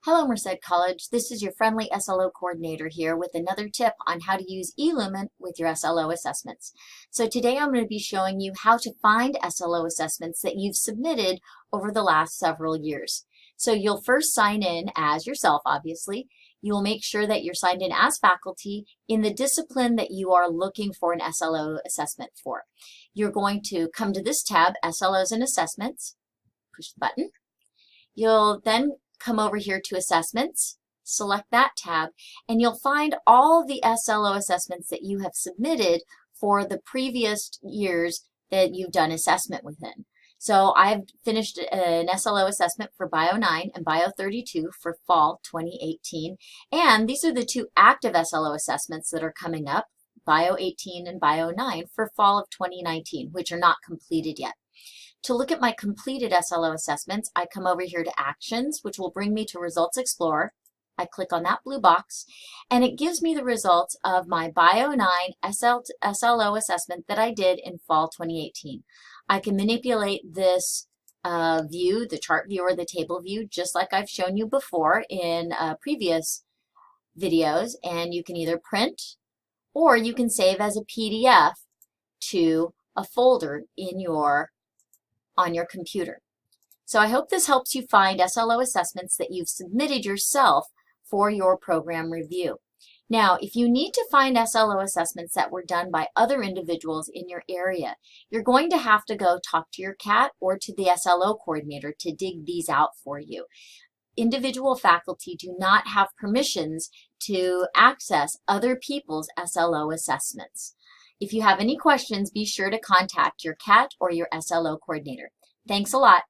Hello, Merced College. This is your friendly SLO coordinator here with another tip on how to use eLumen with your SLO assessments. So today I'm going to be showing you how to find SLO assessments that you've submitted over the last several years. So you'll first sign in as yourself, obviously. You will make sure that you're signed in as faculty in the discipline that you are looking for an SLO assessment for. You're going to come to this tab, SLOs and Assessments, push the button. You'll then come over here to Assessments, select that tab, and you'll find all the SLO assessments that you have submitted for the previous years that you've done assessment within. So I've finished an SLO assessment for Bio 9 and Bio 32 for fall 2018, and these are the two active SLO assessments that are coming up, Bio 18 and Bio 9 for fall of 2019, which are not completed yet. To look at my completed SLO assessments, I come over here to Actions, which will bring me to Results Explorer. I click on that blue box, and it gives me the results of my Bio 9 SLO assessment that I did in fall 2018. I can manipulate this view, the chart view or the table view, just like I've shown you before in previous videos, and you can either print or you can save as a PDF to a folder on your computer. So I hope this helps you find SLO assessments that you've submitted yourself for your program review. Now, if you need to find SLO assessments that were done by other individuals in your area, you're going to have to go talk to your CAT or to the SLO coordinator to dig these out for you. Individual faculty do not have permissions to access other people's SLO assessments. If you have any questions, be sure to contact your CAT or your SLO coordinator. Thanks a lot.